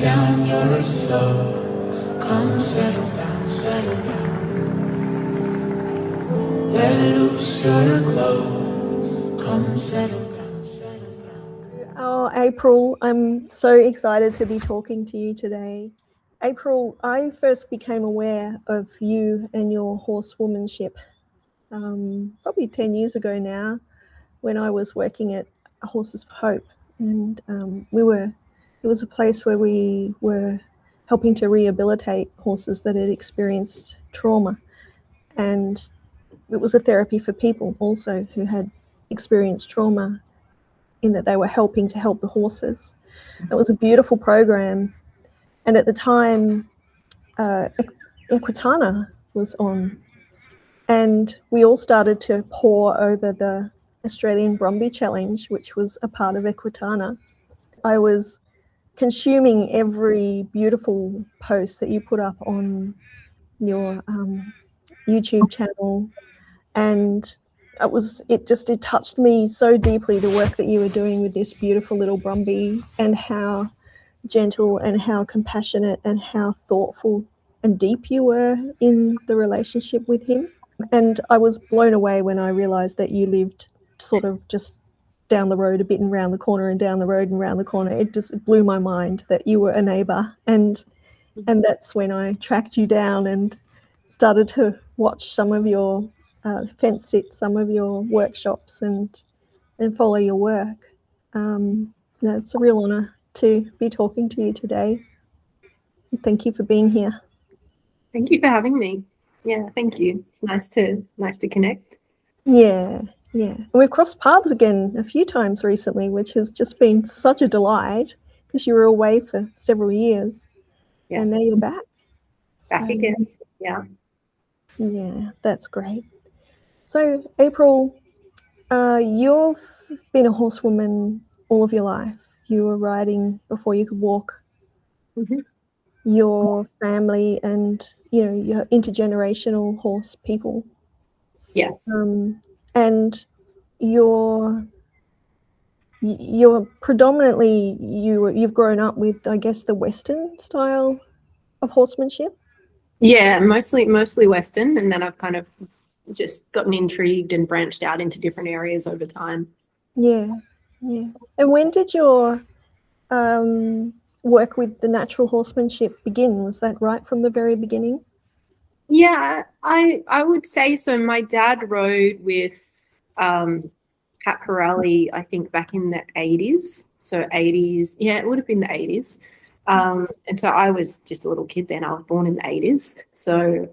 down, you're slow. Come settle down, settle down. Let loose your glow. Come settle down, settle down. Oh, April, I'm so excited to be talking to you today. April, I first became aware of you and your horsewomanship probably 10 years ago now, when I was working at Horses for Hope. And it was a place where we were helping to rehabilitate horses that had experienced trauma. And it was a therapy for people also who had experienced trauma, in that they were helping to help the horses. It was a beautiful program. And at the time, Equitana was on. And we all started to pore over the Australian Brumby Challenge, which was a part of Equitana. I was consuming every beautiful post that you put up on your YouTube channel, and it touched me so deeply, the work that you were doing with this beautiful little Brumby, and how gentle and how compassionate and how thoughtful and deep you were in the relationship with him. And I was blown away when I realized that you lived sort of just down the road a bit and round the corner and down the road and round the corner. It just blew my mind that you were a neighbor. And that's when I tracked you down and started to watch some of your fence sits, some of your workshops, and follow your work. It's a real honor to be talking to you today. Thank you for being here. Thank you for having me. Yeah, thank you. It's nice to connect. Yeah. We've crossed paths again a few times recently, which has just been such a delight, because you were away for several years. Yeah. And now you're back. Back again. Yeah. Yeah, that's great. So, April, you've been a horsewoman all of your life. You were riding before you could walk. Mm-hmm. Your family and, your intergenerational horse people. Yes. And you're predominantly, you've grown up with, I guess, the Western style of horsemanship. Yeah, mostly Western, and then I've kind of just gotten intrigued and branched out into different areas over time. Yeah. And when did your work with the natural horsemanship begin? Was that right from the very beginning? Yeah, I would say so. My dad rode with Pat Pirelli, I think back in the 80s. So 80s, yeah, it would have been the 80s. And so I was just a little kid then. I was born in the 80s. So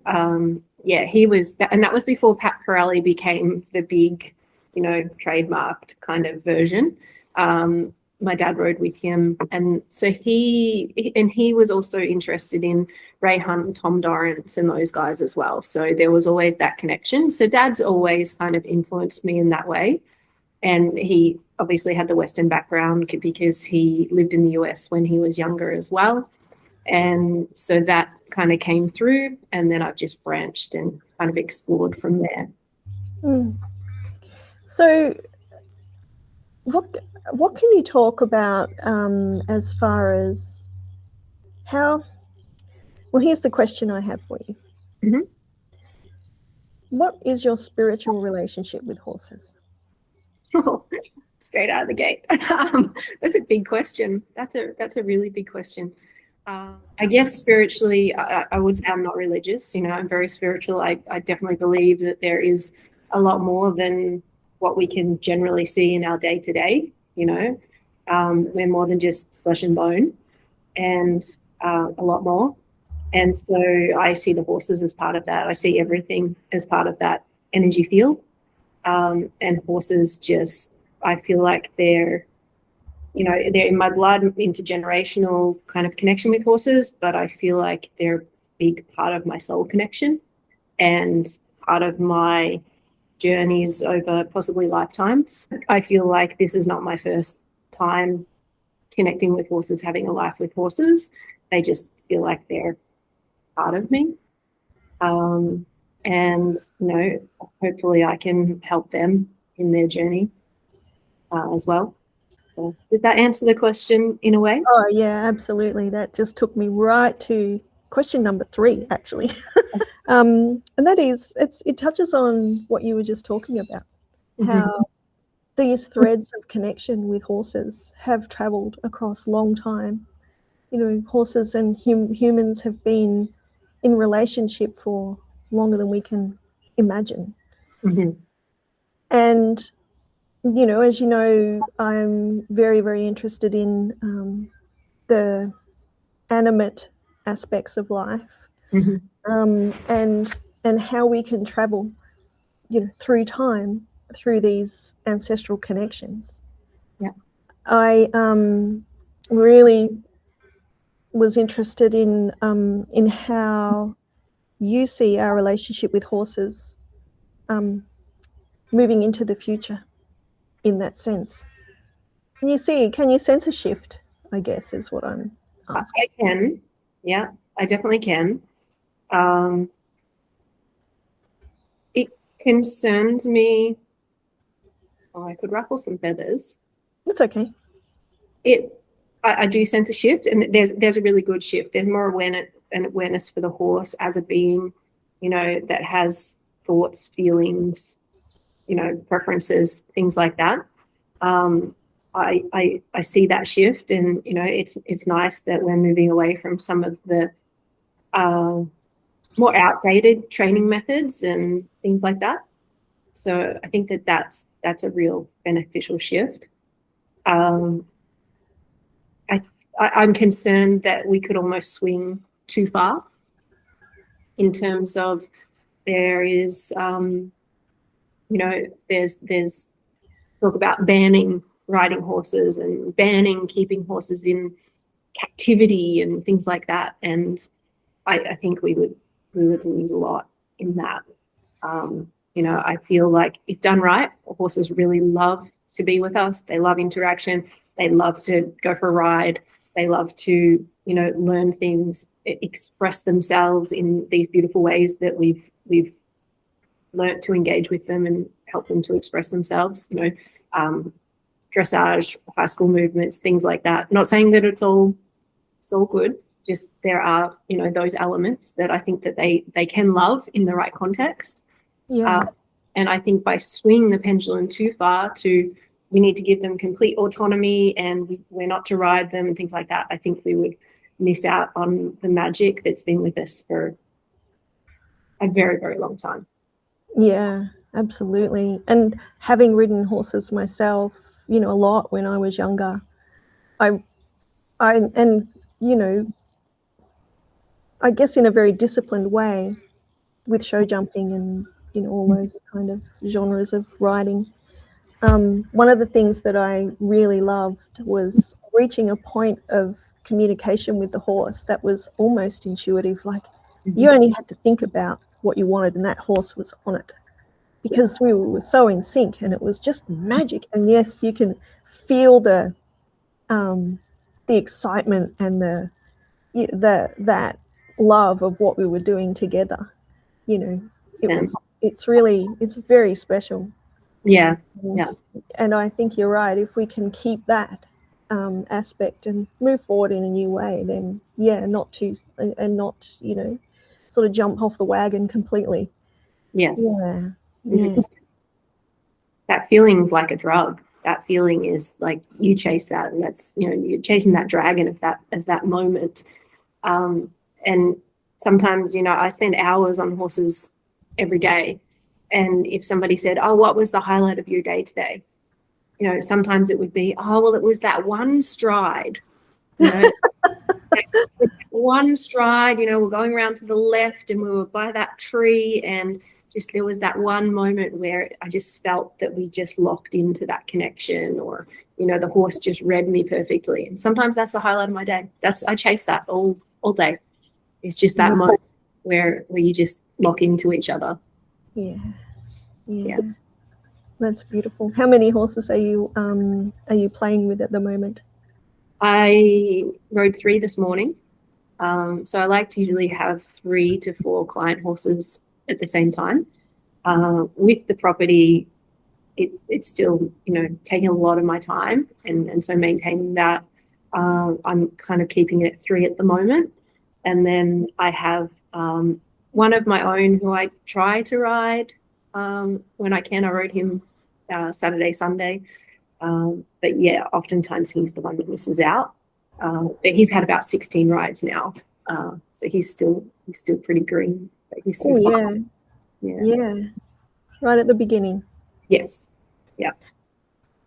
yeah, he was, and that was before Pat Pirelli became the big, trademarked kind of version. My dad rode with him, and so he was also interested in Ray Hunt and Tom Dorrance and those guys as well. So there was always that connection. So Dad's always kind of influenced me in that way. And he obviously had the Western background because he lived in the US when he was younger as well. And so that kind of came through, and then I've just branched and kind of explored from there. So what can you talk about as far as how, well, here's the question I have for you. Mm-hmm. What is your spiritual relationship with horses? Oh, straight out of the gate. That's a big question. That's a really big question. I guess spiritually, I would say I'm not religious. I'm very spiritual. I definitely believe that there is a lot more than what we can generally see in our day-to-day. We're more than just flesh and bone, and a lot more. And so I see the horses as part of that. I see everything as part of that energy field. And horses just, I feel like they're in my blood, intergenerational kind of connection with horses, but I feel like they're a big part of my soul connection and part of my journeys over possibly lifetimes. I feel like this is not my first time connecting with horses, having a life with horses. They just feel like they're part of me. And, hopefully I can help them in their journey as well. So does that answer the question in a way? Oh, yeah, absolutely. That just took me right to question number 3, actually. And that is, it touches on what you were just talking about, how these threads of connection with horses have traveled across long time. You know, horses and humans have been in relationship for longer than we can imagine. And, you know, as you know, I'm very, very interested in the animate aspects of life, and how we can travel, you know, through time, through these ancestral connections. Yeah. I really was interested in how you see our relationship with horses moving into the future in that sense. Can you sense a shift, I guess, is what I'm asking. I can. Yeah, I definitely can. It concerns me. Oh, I could ruffle some feathers. It's okay. I do sense a shift, and there's a really good shift. There's more awareness for the horse as a being, you know, that has thoughts, feelings, you know, preferences, things like that. I see that shift, and you know, it's nice that we're moving away from some of the more outdated training methods and things like that. So I think that's a real beneficial shift. I'm concerned that we could almost swing too far in terms of there is, you know, there's talk about banning riding horses and banning keeping horses in captivity and things like that. And I think we would lose a lot in that. You know, I feel like if done right, horses really love to be with us. They love interaction. They love to go for a ride. They love to, you know, learn things, express themselves in these beautiful ways that we've learnt to engage with them and help them to express themselves. You know, dressage, high school movements, things like that. Not saying that it's all good. Just there are, you know, those elements that I think that they can love in the right context. Yeah. And I think by swinging the pendulum too far to we need to give them complete autonomy and we're not to ride them and things like that, I think we would miss out on the magic that's been with us for a very, very long time. Yeah, absolutely. And having ridden horses myself, you know, a lot when I was younger, I and you know, I guess in a very disciplined way with show jumping and, you know, all those kind of genres of riding. One of the things that I really loved was reaching a point of communication with the horse that was almost intuitive. Like you only had to think about what you wanted and that horse was on it, because we were so in sync and it was just magic. And yes, you can feel the excitement and that love of what we were doing together. You know, it's very special. Yeah. And I think you're right. If we can keep that aspect and move forward in a new way, then not to, you know, sort of jump off the wagon completely. Yes. Yeah. That feeling's like a drug. That feeling is like you chase that, and that's, you know, you're chasing that dragon of that moment. And sometimes, you know, I spend hours on horses every day. And if somebody said, "Oh, what was the highlight of your day today?" You know, sometimes it would be, "Oh, well, it was that one stride." You know, one stride, you know, we're going around to the left and we were by that tree, and just there was that one moment where I just felt that we just locked into that connection, or, you know, the horse just read me perfectly. And sometimes that's the highlight of my day. I chase that all day. It's just that moment where you just lock into each other. Yeah. That's beautiful. How many horses are you playing with at the moment? I rode 3 this morning. So I like to usually have 3 to 4 client horses at the same time. With the property, it's still, you know, taking a lot of my time, and so maintaining that, I'm kind of keeping it at 3 at the moment. And then I have one of my own who I try to ride when I can. I rode him Saturday, Sunday, but yeah, oftentimes he's the one that misses out. But he's had about 16 rides now, so he's still pretty green, but he's so fun. Yeah, right at the beginning. Yes. Yeah.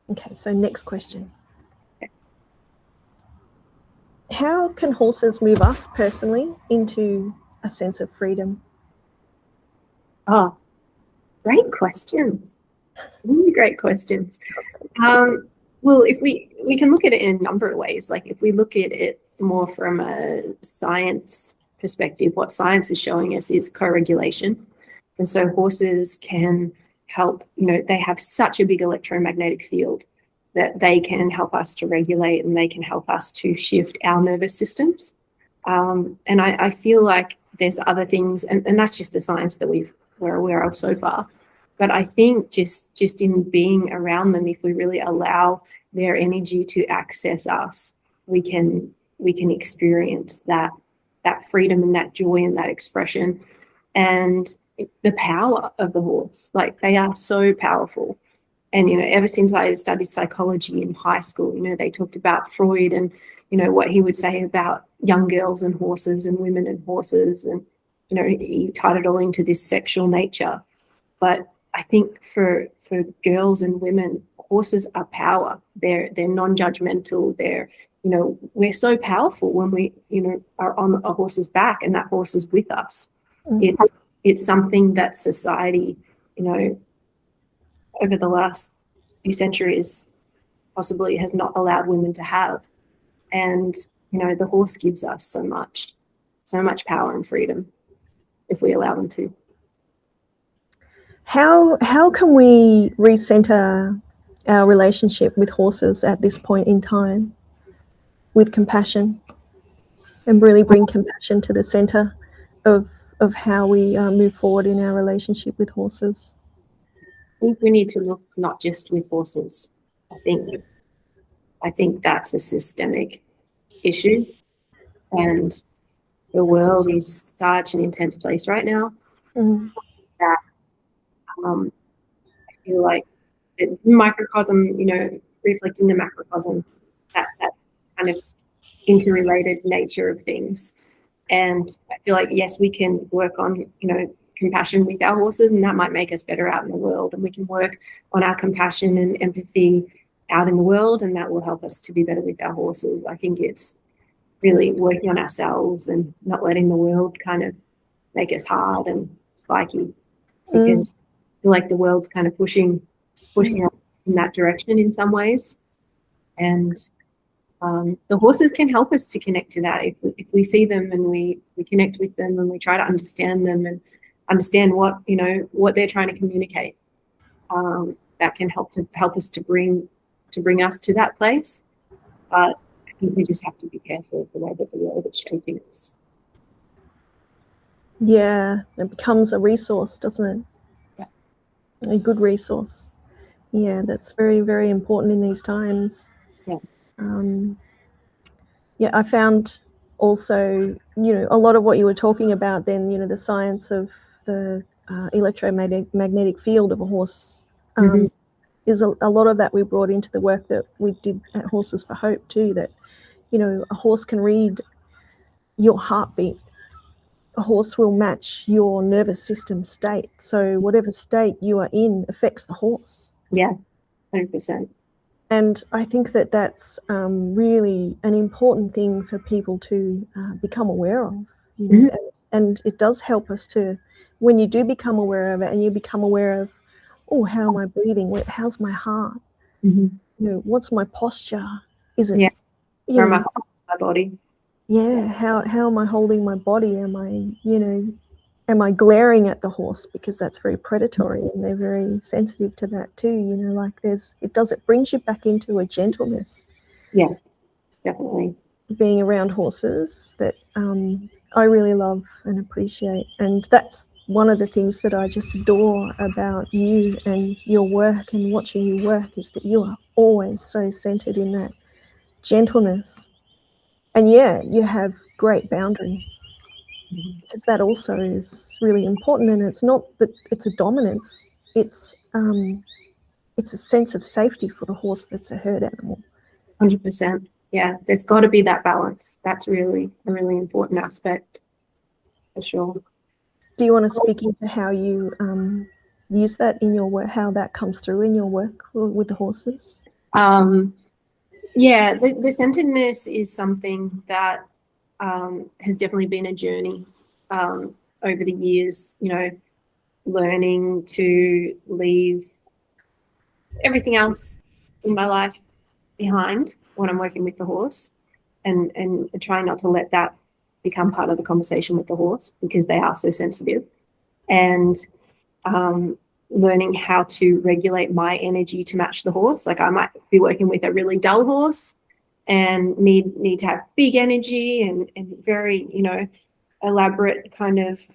Okay, so next question. How can horses move us personally into a sense of freedom? Oh, great questions. Really great questions. Well, if we can look at it in a number of ways. Like if we look at it more from a science perspective, what science is showing us is co-regulation. And so horses can help, you know, they have such a big electromagnetic field that they can help us to regulate, and they can help us to shift our nervous systems. And I feel like there's other things, and that's just the science that we're aware of so far. But I think just in being around them, if we really allow their energy to access us, we can experience that freedom and that joy and that expression, and the power of the horse. Like, they are so powerful. And, you know, ever since I studied psychology in high school, you know, they talked about Freud and, you know, what he would say about young girls and horses and women and horses. And, you know, he tied it all into this sexual nature. But I think for girls and women, horses are power. They're non-judgmental. They're, you know, we're so powerful when we, you know, are on a horse's back and that horse is with us. Mm-hmm. It's something that society, you know, over the last few centuries possibly has not allowed women to have. And, you know, the horse gives us so much power and freedom if we allow them to. How can we recenter our relationship with horses at this point in time with compassion, and really bring compassion to the center of how we move forward in our relationship with horses? I think we need to look not just with horses. I think that's a systemic issue, and the world is such an intense place right now that I feel like the microcosm, you know, reflecting the macrocosm, that kind of interrelated nature of things. And I feel like, yes, we can work on, you know, compassion with our horses, and that might make us better out in the world. And we can work on our compassion and empathy out in the world, and that will help us to be better with our horses. I think it's really working on ourselves and not letting the world kind of make us hard and spiky, because I feel like the world's kind of pushing us in that direction in some ways. And the horses can help us to connect to that if we see them and we connect with them and we try to understand them and understand what, you know, what they're trying to communicate. That can help us to bring us to that place. But I think we just have to be careful of the way that the world is shaping us. Yeah, it becomes a resource, doesn't it? Yeah. A good resource. Yeah, that's very, very important in these times. Yeah. Yeah, I found also, you know, a lot of what you were talking about then, you know, the science of the electromagnetic field of a horse, is a lot of that we brought into the work that we did at Horses for Hope too, that, you know, a horse can read your heartbeat. A horse will match your nervous system state. So whatever state you are in affects the horse. Yeah, 100%. And I think that that's really an important thing for people to become aware of. You know? And it does help us to, when you do become aware of it, and you become aware of, oh, how am I breathing? How's my heart? You know, what's my posture? Is it? Yeah. You know, am I holding my body? Yeah. How am I holding my body? Am I glaring at the horse, because that's very predatory, and they're very sensitive to that too. You know, like it brings you back into a gentleness. Yes, definitely. Being around horses that I really love and appreciate, and that's one of the things that I just adore about you and your work and watching you work is that you are always so centered in that gentleness. And yeah, you have great boundary, because that also is really important. And it's not that it's a dominance, it's a sense of safety for the horse that's a herd animal. 100%. Yeah, there's got to be that balance. That's really a really important aspect, for sure. Do you want to speak into how you use that in your work, how that comes through in your work with the horses? Yeah, the centeredness is something that has definitely been a journey over the years, you know, learning to leave everything else in my life behind when I'm working with the horse, and trying not to let that become part of the conversation with the horse, because they are so sensitive, and learning how to regulate my energy to match the horse. Like I might be working with a really dull horse and need to have big energy and very, you know, elaborate kind of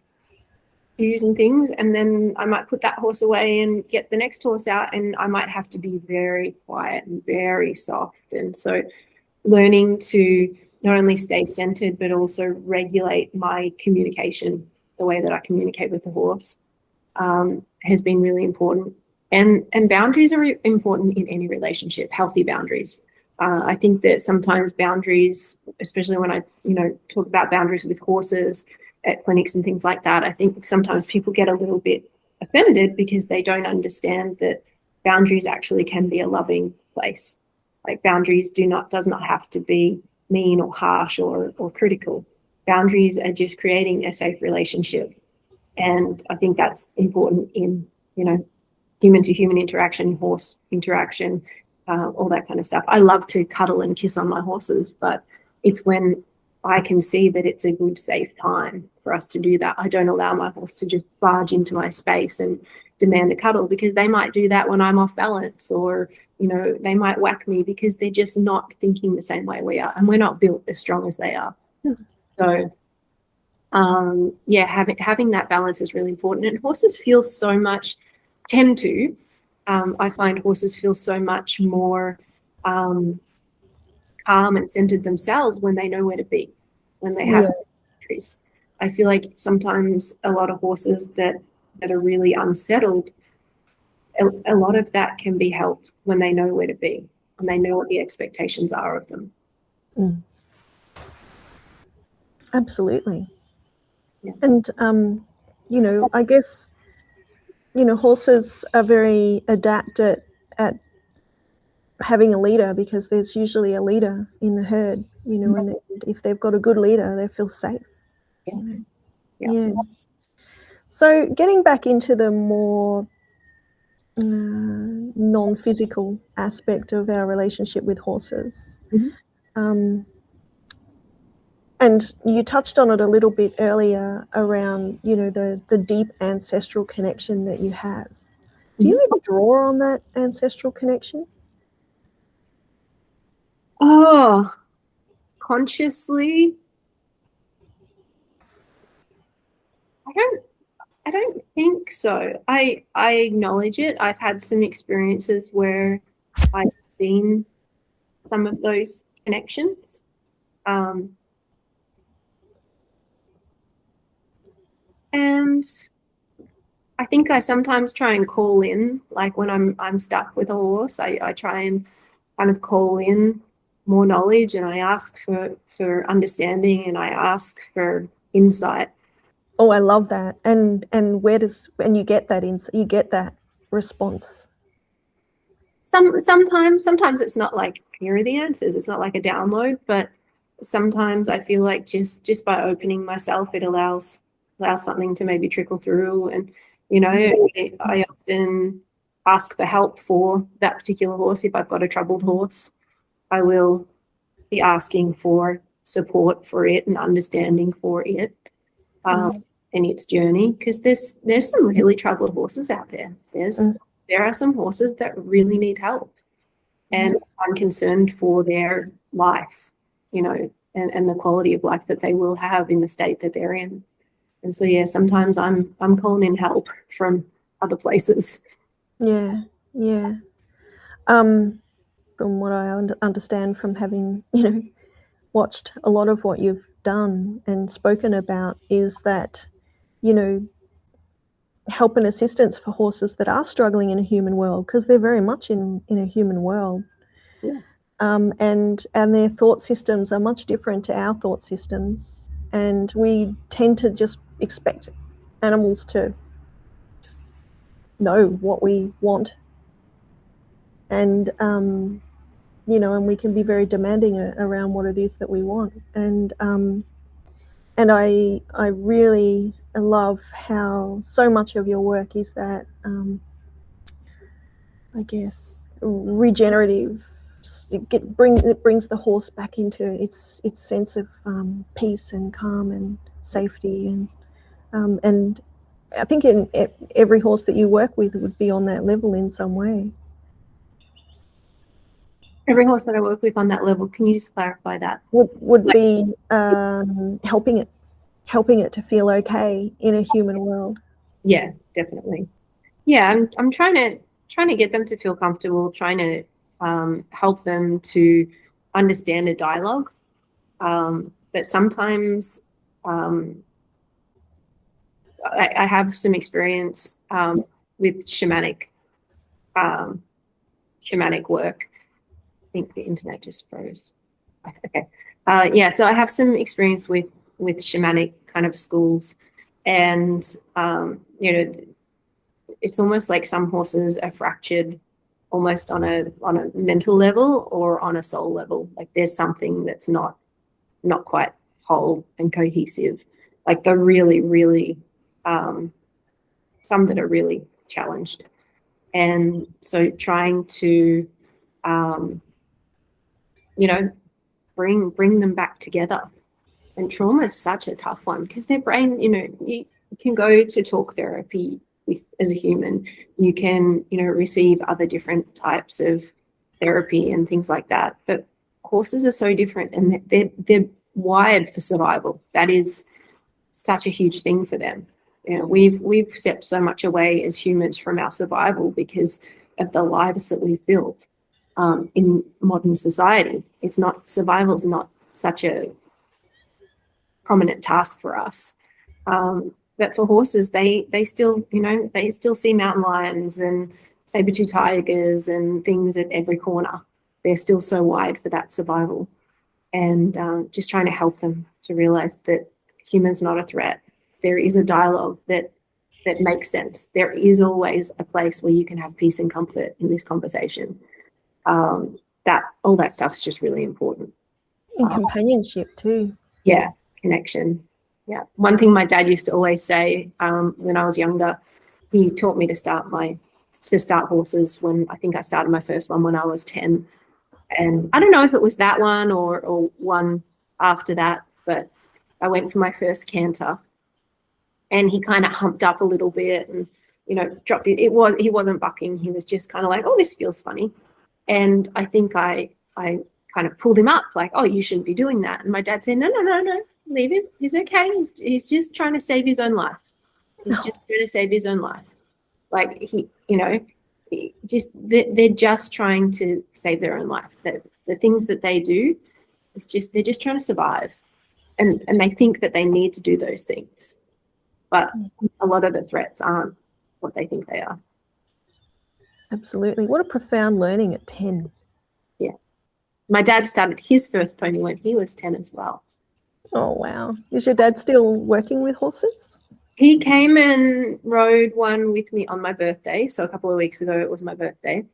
cues and things, and then I might put that horse away and get the next horse out, and I might have to be very quiet and very soft. And so learning to not only stay centered but also regulate my communication, the way that I communicate with the horse, has been really important. And boundaries are important in any relationship, healthy boundaries. I think that sometimes boundaries, especially when I, you know, talk about boundaries with horses at clinics and things like that, I think sometimes people get a little bit offended because they don't understand that boundaries actually can be a loving place. Like boundaries does not have to be mean or harsh or critical. Boundaries are just creating a safe relationship. And I think that's important in, you know, human to human interaction, horse interaction, all that kind of stuff. I love to cuddle and kiss on my horses, but it's when I can see that it's a good, safe time for us to do that. I don't allow my horse to just barge into my space and demand a cuddle, because they might do that when I'm off balance, or, you know, they might whack me because they're just not thinking the same way we are, and we're not built as strong as they are. So yeah, having that balance is really important. And horses feel so much, I find horses feel so much more calm and centered themselves when they know where to be, when they have boundaries. I feel like sometimes a lot of horses that are really unsettled, a lot of that can be helped when they know where to be and they know what the expectations are of them. Absolutely. Yeah. And you know, I guess, you know, horses are very adept at having a leader, because there's usually a leader in the herd, you know, and if they've got a good leader, they feel safe. Yeah. You know? Yeah. So getting back into the more non-physical aspect of our relationship with horses, and you touched on it a little bit earlier around, you know, the deep ancestral connection that you have. Do you ever draw on that ancestral connection? Oh, consciously, I don't think so. I acknowledge it. I've had some experiences where I've seen some of those connections. And I think I sometimes try and call in, like when I'm stuck with a horse, I try and kind of call in more knowledge, and I ask for understanding, and I ask for insight. Oh, I love that. And you get that you get that response. Sometimes it's not like, here are the answers. It's not like a download, but sometimes I feel like just by opening myself, it allows something to maybe trickle through. And, you know, I often ask for help for that particular horse. If I've got a troubled horse, I will be asking for support for it and understanding for it. And its journey, because there's some really troubled horses out there. There are some horses that really need help, and I'm concerned for their life, you know, and the quality of life that they will have in the state that they're in. And so, yeah, sometimes I'm calling in help from other places. Yeah, yeah. From what I understand from having, watched a lot of what you've done and spoken about is that, help and assistance for horses that are struggling in a human world, because they're very much in a human world. Yeah. And their thought systems are much different to our thought systems, and we tend to just expect animals to just know what we want, and and we can be very demanding around what it is that we want. And I really love how so much of your work is that, I guess, regenerative. It brings the horse back into its sense of peace and calm and safety, and I think every horse that you work with would be on that level in some way. Every horse that I work with on that level, can you just clarify that? Would be helping it to feel okay in a human world. Yeah, definitely. Yeah, I'm trying to get them to feel comfortable, trying to help them to understand a dialogue. But sometimes I have some experience with shamanic work. I think the internet just froze. Okay. Yeah, so I have some experience with shamanic kind of schools, and it's almost like some horses are fractured almost on a mental level or on a soul level. Like there's something that's not quite whole and cohesive. Like they're really, really some that are really challenged. And so trying to bring them back together. And trauma is such a tough one because their brain, you can go to talk therapy as a human. You can, receive other different types of therapy and things like that. But horses are so different, and they're wired for survival. That is such a huge thing for them. We've stepped so much away as humans from our survival because of the lives that we've built in modern society. Survival is not such a prominent task for us. But for horses, they still, they still see mountain lions and saber-tooth tigers and things at every corner. They're still so wired for that survival. And just trying to help them to realize that humans not a threat. There is a dialogue that makes sense. There is always a place where you can have peace and comfort in this conversation. That all that stuff is just really important. And companionship too. Yeah, connection. Yeah. One thing my dad used to always say when I was younger, he taught me to start horses when I think I started my first one when I was 10. And I don't know if it was that one or one after that, but I went for my first canter, and he kind of humped up a little bit and, dropped it. He wasn't bucking. He was just kind of like, oh, this feels funny. And I think I kind of pulled him up like, oh, you shouldn't be doing that. And my dad said, no, leave him. He's okay. He's just trying to save his own life. He's just trying to save his own life. Like they're just trying to save their own life. The things that they do, they're just trying to survive. And they think that they need to do those things. But a lot of the threats aren't what they think they are. Absolutely. What a profound learning at 10. Yeah. My dad started his first pony when he was 10 as well. Oh, wow. Is your dad still working with horses? He came and rode one with me on my birthday. So a couple of weeks ago, it was my birthday.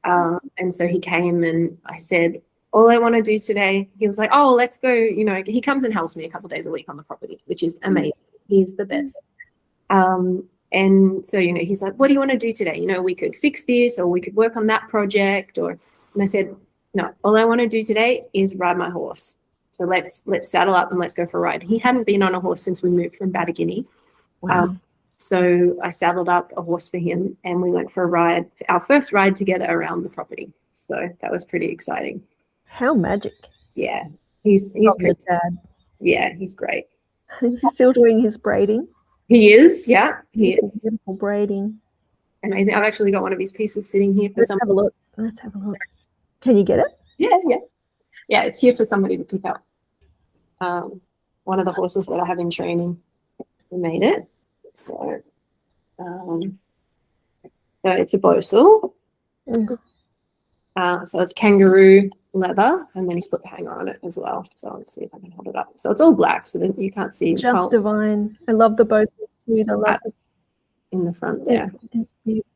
And so he came and I said, all I want to do today, he was like, oh, let's go. He comes and helps me a couple of days a week on the property, which is amazing. He's the best. And so, he's like, what do you want to do today? We could fix this or we could work on that project. And I said, no, all I want to do today is ride my horse. So let's saddle up and let's go for a ride. He hadn't been on a horse since we moved from Bataguinea. Wow. So I saddled up a horse for him and we went for a ride, our first ride together around the property. So that was pretty exciting. How magic. Yeah. He's good dad. Yeah, he's great. Is he still doing his braiding? He is, yeah, he is. Beautiful braiding. Amazing. I've actually got one of his pieces sitting here for Let's have a look. Let's have a look. Can you get it? Yeah, it's here for somebody to pick up. One of the horses that I have in training, we made it. So it's a Bosal. So it's kangaroo leather, and then he's put the hanger on it as well. So let's see if I can hold it up. So it's all black, so that you can't see. Just divine. I love the Bosals too. I love it in the front there. It's beautiful.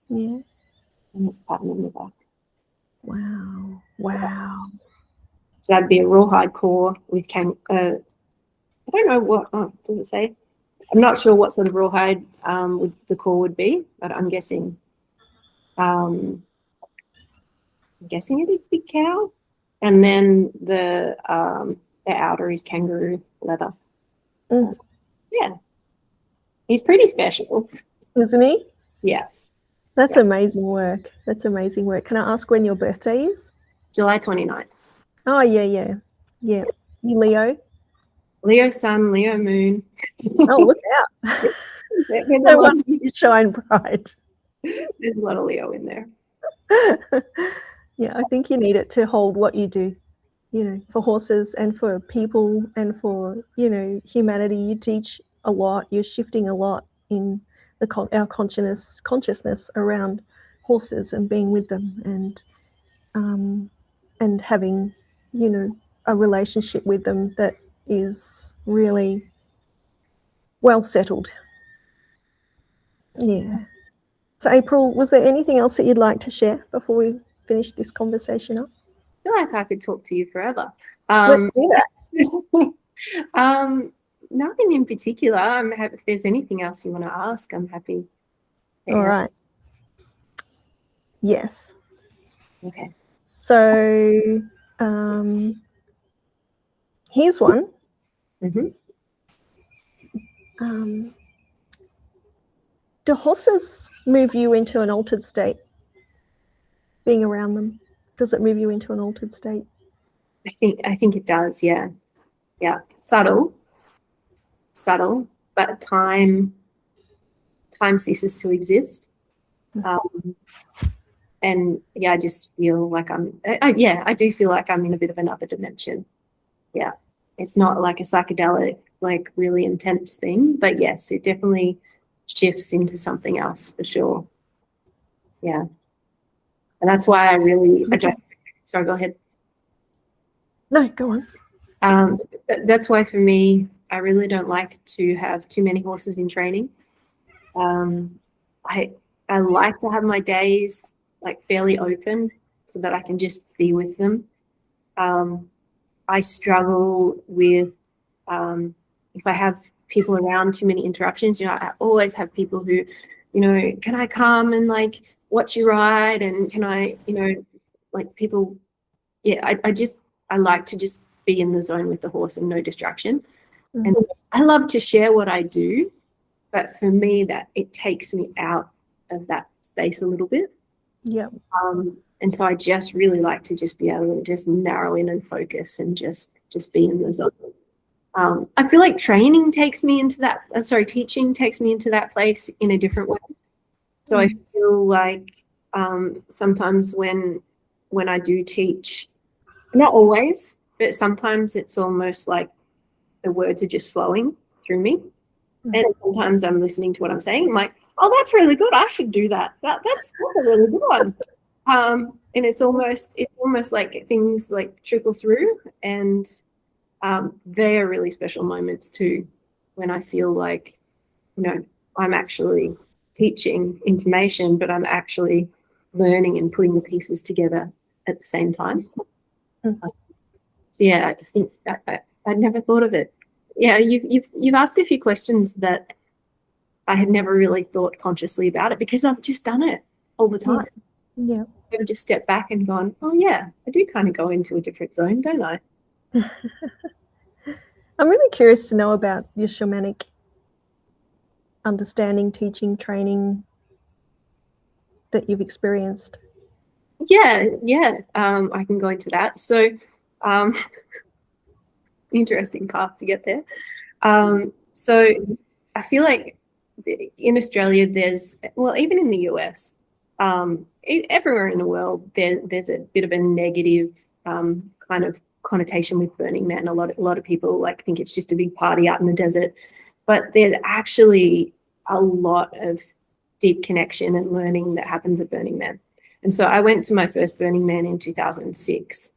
Yeah. And it's pattern in the back. Wow. Wow. So that'd be a rawhide core with I don't know what does it say? I'm not sure what sort of rawhide the core would be, but I'm guessing it'd be cow, and then the outer is kangaroo leather. Yeah, he's pretty special, isn't he? Yes. That's amazing work. That's amazing work. Can I ask when your birthday is? July 29th. Oh yeah. You Leo? Leo sun, Leo moon. Oh, look out! No wonder you shine bright. There's a lot of Leo in there. Yeah, I think you need it to hold what you do, for horses and for people and for, humanity. You teach a lot. You're shifting a lot in our consciousness around horses and being with them and having, a relationship with them that is really well settled. Yeah. So April, was there anything else that you'd like to share before we finish this conversation up? I feel like I could talk to you forever. Let's do that. Nothing in particular. I'm happy if there's anything else you want to ask. I'm happy. All right. Yes. Okay. So here's one. Do horses move you into an altered state? Being around them, does it move you into an altered state? I think it does. Yeah. Subtle, but time ceases to exist. And yeah, I just feel like I do feel like I'm in a bit of another dimension. Yeah, it's not like a psychedelic, like really intense thing, but yes, it definitely shifts into something else for sure. Yeah. And that's why sorry, go ahead. No, go on. That's why for me, I really don't like to have too many horses in training. I like to have my days like fairly open so that I can just be with them. I struggle with if I have people around, too many interruptions. I always have people who, can I come and like watch you ride, and can I, like people. Yeah, I like to just be in the zone with the horse and no distraction. And so I love to share what I do, but for me that it takes me out of that space a little bit. Yeah. And so I just really like to just be able to just narrow in and focus and just be in the zone. I feel like teaching takes me into that place in a different way. So I feel like sometimes when I do teach, not always, but sometimes it's almost like the words are just flowing through me. And sometimes I'm listening to what I'm saying. I'm like, oh, that's really good. I should do that. That's a really good one. And it's almost like things like trickle through, and they're really special moments too, when I feel like, I'm actually teaching information, but I'm actually learning and putting the pieces together at the same time. So yeah, I think I'd never thought of it. Yeah, you've asked a few questions that I had never really thought consciously about it, because I've just done it all the time. Yeah. I've just stepped back and gone, oh yeah, I do kind of go into a different zone, don't I? I'm really curious to know about your shamanic understanding, teaching, training that you've experienced. Yeah. I can go into that. So, interesting path to get there. So I feel like in Australia, even in the US, everywhere in the world, there's a bit of a negative kind of connotation with Burning Man. A lot of people like think it's just a big party out in the desert, but there's actually a lot of deep connection and learning that happens at Burning Man. And so I went to my first Burning Man in 2006,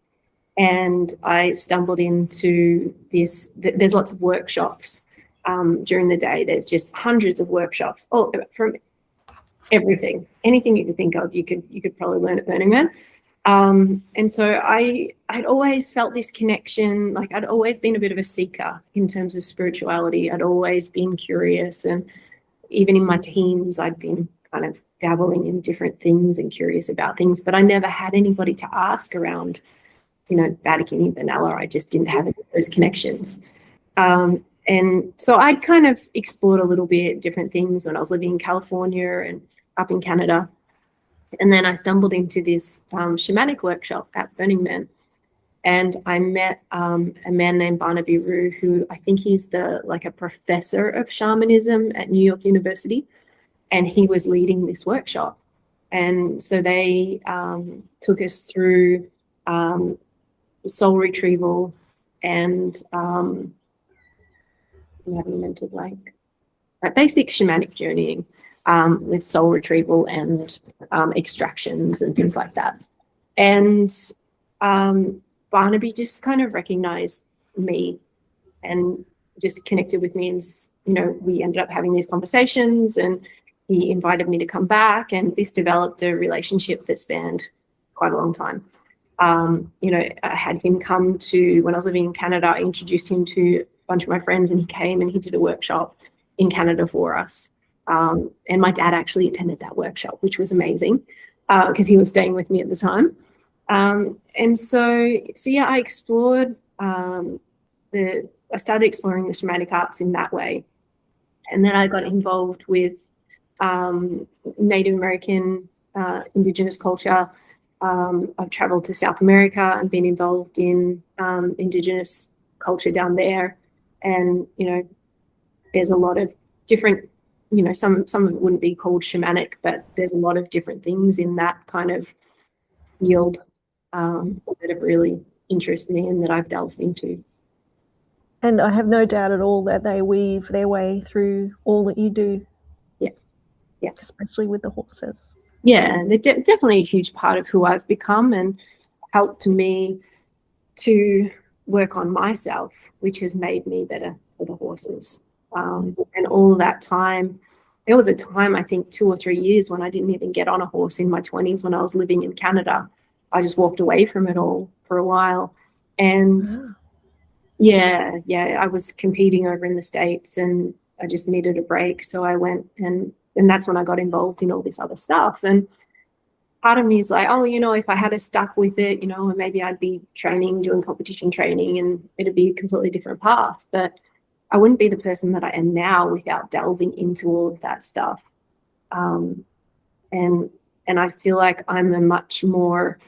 and I stumbled into this. There's lots of workshops during the day. There's just hundreds of workshops, all from everything, anything you could think of. You could probably learn at Burning Man. And so I'd always felt this connection. Like I'd always been a bit of a seeker in terms of spirituality. I'd always been curious, and even in my teens, I'd been kind of dabbling in different things and curious about things, but I never had anybody to ask around, Vatican and vanilla. I just didn't have those connections. And so I'd kind of explored a little bit different things when I was living in California and up in Canada. And then I stumbled into this shamanic workshop at Burning Man. And I met a man named Barnaby Rue, who I think he's a professor of shamanism at New York University. And he was leading this workshop. And so they took us through soul retrieval and I'm having a mental blank. Basic shamanic journeying with soul retrieval and extractions and things like that. And Barnaby just kind of recognized me and just connected with me. And, we ended up having these conversations, and he invited me to come back, and this developed a relationship that spanned quite a long time. I had him come to, when I was living in Canada, I introduced him to a bunch of my friends, and he came and he did a workshop in Canada for us. And my dad actually attended that workshop, which was amazing because he was staying with me at the time. And so yeah, I explored I started exploring the shamanic arts in that way. And then I got involved with Native American Indigenous culture. I've traveled to South America and been involved in Indigenous culture down there. And, there's a lot of different, some of it wouldn't be called shamanic, but there's a lot of different things in that kind of field that have really interested me and that I've delved into. And I have no doubt at all that they weave their way through all that you do. Yeah. Especially with the horses. Yeah, they're definitely a huge part of who I've become and helped me to work on myself, which has made me better for the horses. And all that time, there was a time, I think 2 or 3 years, when I didn't even get on a horse in my 20s when I was living in Canada. I just walked away from it all for a while. And yeah, I was competing over in the States and I just needed a break. So I went and that's when I got involved in all this other stuff. And part of me is like, if I had stuck with it, maybe I'd be doing competition training, and it'd be a completely different path. But I wouldn't be the person that I am now without delving into all of that stuff. And I feel like I'm a much more,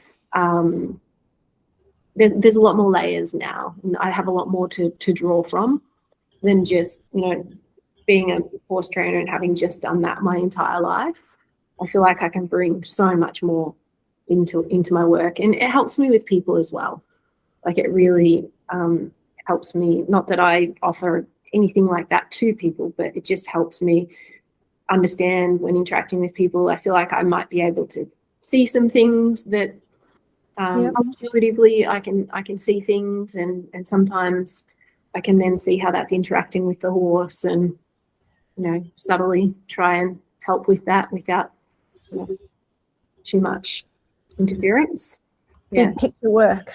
there's a lot more layers now, and I have a lot more to draw from than just, being a horse trainer and having just done that my entire life. I feel like I can bring so much more into my work, and it helps me with people as well. Like it really helps me, not that I offer anything like that to people, but it just helps me understand when interacting with people. I feel like I might be able to see some things that intuitively I can see things, and sometimes I can then see how that's interacting with the horse, and subtly try and help with that without too much interference. Yeah. Big picture work.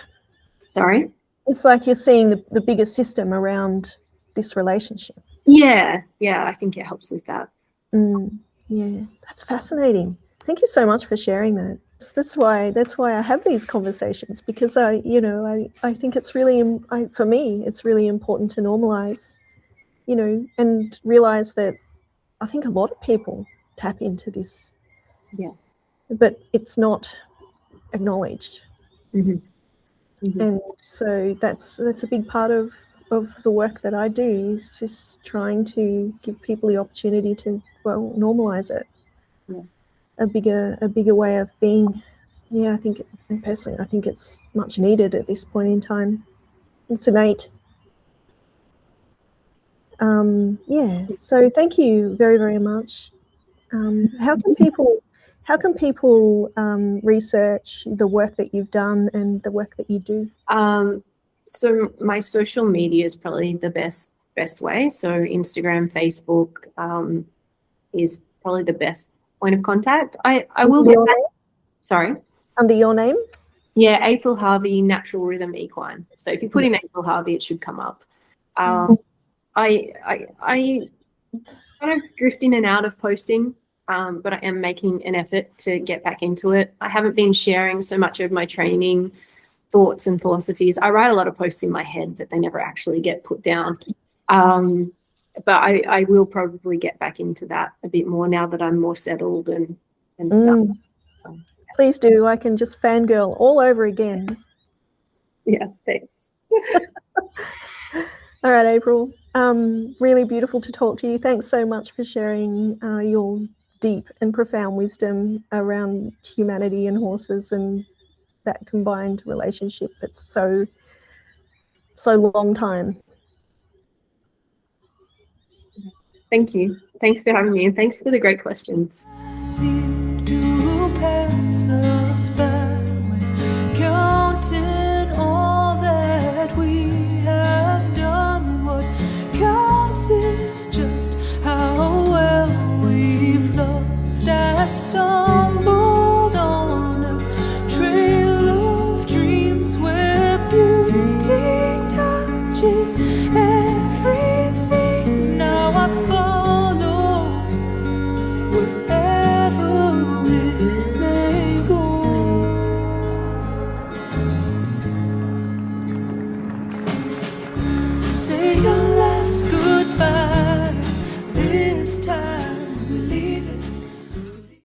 Sorry? It's like you're seeing the bigger system around this relationship. Yeah, I think it helps with that. Yeah, that's fascinating. Thank you so much for sharing that. That's why I have these conversations, because I think it's really, for me, it's really important to normalize, and realize that I think a lot of people tap into this. Yeah. But it's not acknowledged. Mm-hmm. Mm-hmm. And so that's a big part of of the work that I do is just trying to give people the opportunity to, well, normalize it. Yeah. A bigger way of being. Yeah, I think, and personally, I think it's much needed at this point in time. It's innate. Yeah. So thank you very, very much. How can people research the work that you've done and the work that you do? So my social media is probably the best way. So Instagram, Facebook is probably the best point of contact. I will get that. Sorry. Under your name? Yeah, April Harvey, Natural Rhythm Equine. So if you put in April Harvey, it should come up. I kind of drift in and out of posting, but I am making an effort to get back into it. I haven't been sharing so much of my training thoughts and philosophies. I write a lot of posts in my head, but they never actually get put down. But I will probably get back into that a bit more now that I'm more settled and stuff. So, please do. I can just fangirl all over again. Yeah, thanks. All right, April. Really beautiful to talk to you. Thanks so much for sharing your deep and profound wisdom around humanity and horses and that combined relationship that's so long time. Thank you. Thanks for having me, and thanks for the great questions. To pass us by.